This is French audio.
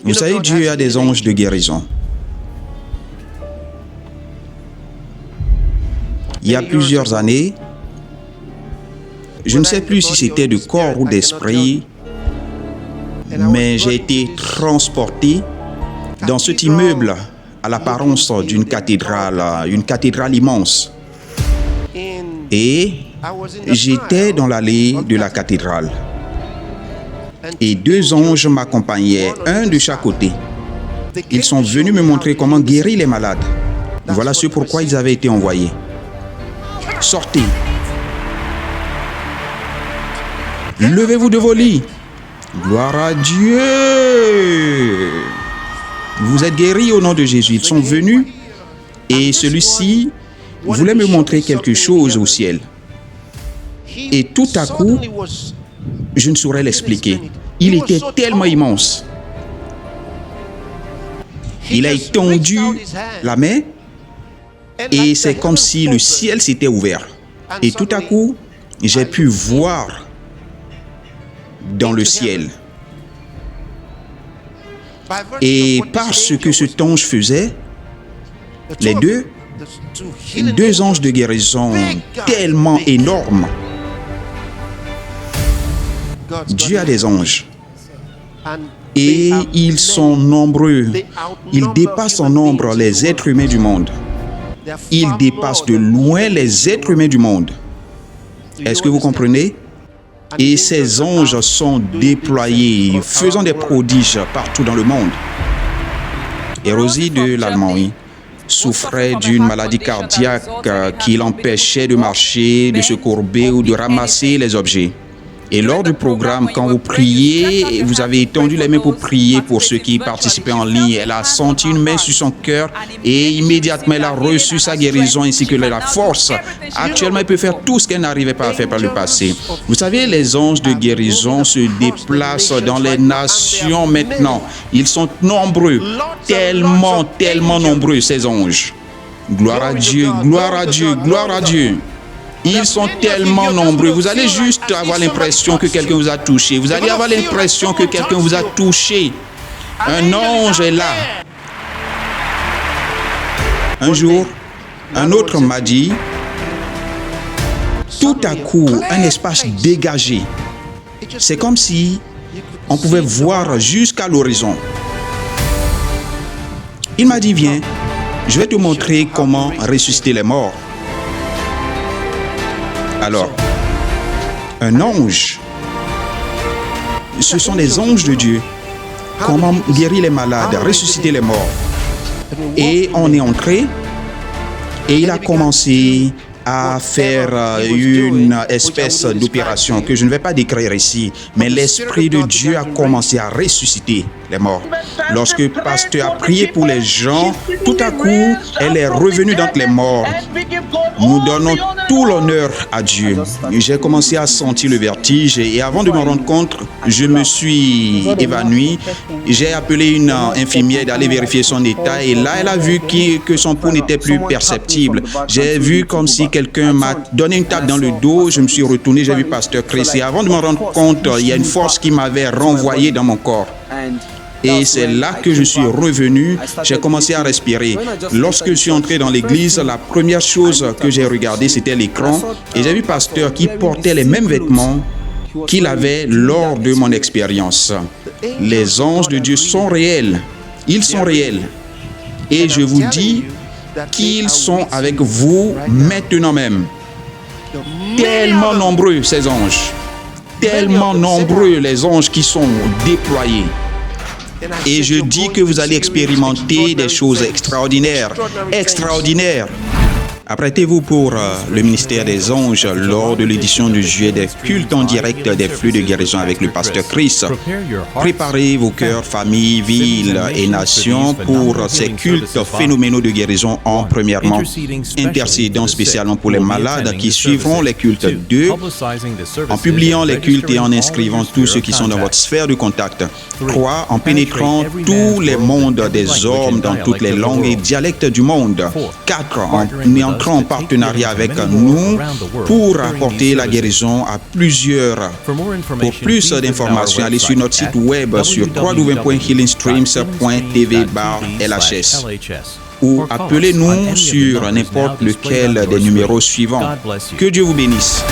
Vous savez, Dieu a des anges de guérison. Il y a plusieurs années, je ne sais plus si c'était de corps ou d'esprit, mais j'ai été transporté dans cet immeuble à l'apparence d'une cathédrale, une cathédrale immense. Et j'étais dans l'allée de la cathédrale. Et deux anges m'accompagnaient, un de chaque côté. Ils sont venus me montrer comment guérir les malades. Voilà ce pourquoi ils avaient été envoyés. Sortez. Levez-vous de vos lits. Gloire à Dieu. Vous êtes guéris au nom de Jésus. Ils sont venus et celui-ci voulait me montrer quelque chose au ciel. Et tout à coup, je ne saurais l'expliquer. Il était tellement immense. Il a étendu la main et c'est comme si le ciel s'était ouvert. Et tout à coup, j'ai pu voir dans le ciel. Et parce que cet ange faisait, les deux anges de guérison tellement énormes. Dieu a des anges. Et ils sont nombreux. Ils dépassent en nombre les êtres humains du monde. Ils dépassent de loin les êtres humains du monde. Est-ce que vous comprenez? Et ces anges sont déployés, faisant des prodiges partout dans le monde. Et Rosie de l'Allemagne souffrait d'une maladie cardiaque qui l'empêchait de marcher, de se courber ou de ramasser les objets. Et lors du programme, quand vous priez, vous avez étendu les mains pour prier pour ceux qui participaient en ligne. Elle a senti une main sur son cœur et immédiatement elle a reçu sa guérison ainsi que la force. Actuellement, elle peut faire tout ce qu'elle n'arrivait pas à faire par le passé. Vous savez, les anges de guérison se déplacent dans les nations maintenant. Ils sont nombreux, tellement nombreux ces anges. Gloire à Dieu, gloire à Dieu, gloire à Dieu. Ils sont tellement nombreux. Vous allez juste avoir l'impression que quelqu'un vous a touché. Vous allez avoir l'impression que quelqu'un vous a touché. Un ange est là. Un jour, un autre m'a dit, tout à coup, un espace dégagé. C'est comme si on pouvait voir jusqu'à l'horizon. Il m'a dit, viens, je vais te montrer comment ressusciter les morts. Alors, un ange, ce sont les anges de Dieu. Comment guérir les malades, ressusciter les morts. Et on est entré et il a commencé à faire une espèce d'opération que je ne vais pas décrire ici, mais l'Esprit de Dieu a commencé à ressusciter les morts. Lorsque le pasteur a prié pour les gens, tout à coup, elle est revenue d'entre les morts. Nous donnons tout l'honneur à Dieu. J'ai commencé à sentir le vertige et avant de me rendre compte, je me suis évanoui. J'ai appelé une infirmière d'aller vérifier son état et là, elle a vu que son pouls n'était plus perceptible. J'ai vu comme si quelqu'un m'a donné une tape dans le dos. Je me suis retourné, j'ai vu Pasteur Chris et avant de me rendre compte, il y a une force qui m'avait renvoyé dans mon corps. Et c'est là que je suis revenu, j'ai commencé à respirer. Lorsque je suis entré dans l'église, la première chose que j'ai regardée, c'était l'écran. Et j'ai vu pasteur qui portait les mêmes vêtements qu'il avait lors de mon expérience. Les anges de Dieu sont réels. Ils sont réels. Et je vous dis qu'ils sont avec vous maintenant même. Tellement nombreux ces anges. Tellement nombreux les anges qui sont déployés. Et je dis que vous allez expérimenter des choses extraordinaires. Extraordinaires. Apprêtez-vous pour le ministère des anges lors de l'édition de juillet des cultes en direct des flux de guérison avec le pasteur Chris. Préparez vos cœurs, familles, villes et nations pour ces cultes phénoménaux de guérison en premièrement. Intercédons spécialement pour les malades qui suivront les cultes 2, en publiant les cultes et en inscrivant tous ceux qui sont dans votre sphère de contact. 3, en pénétrant tous les mondes des hommes dans toutes les langues et dialectes du monde. 4, en entre en partenariat avec nous pour apporter la guérison à plusieurs. Pour plus d'informations, allez sur notre site web sur www.healingstreams.tv/LHS ou appelez-nous sur n'importe lequel des numéros suivants. Que Dieu vous bénisse.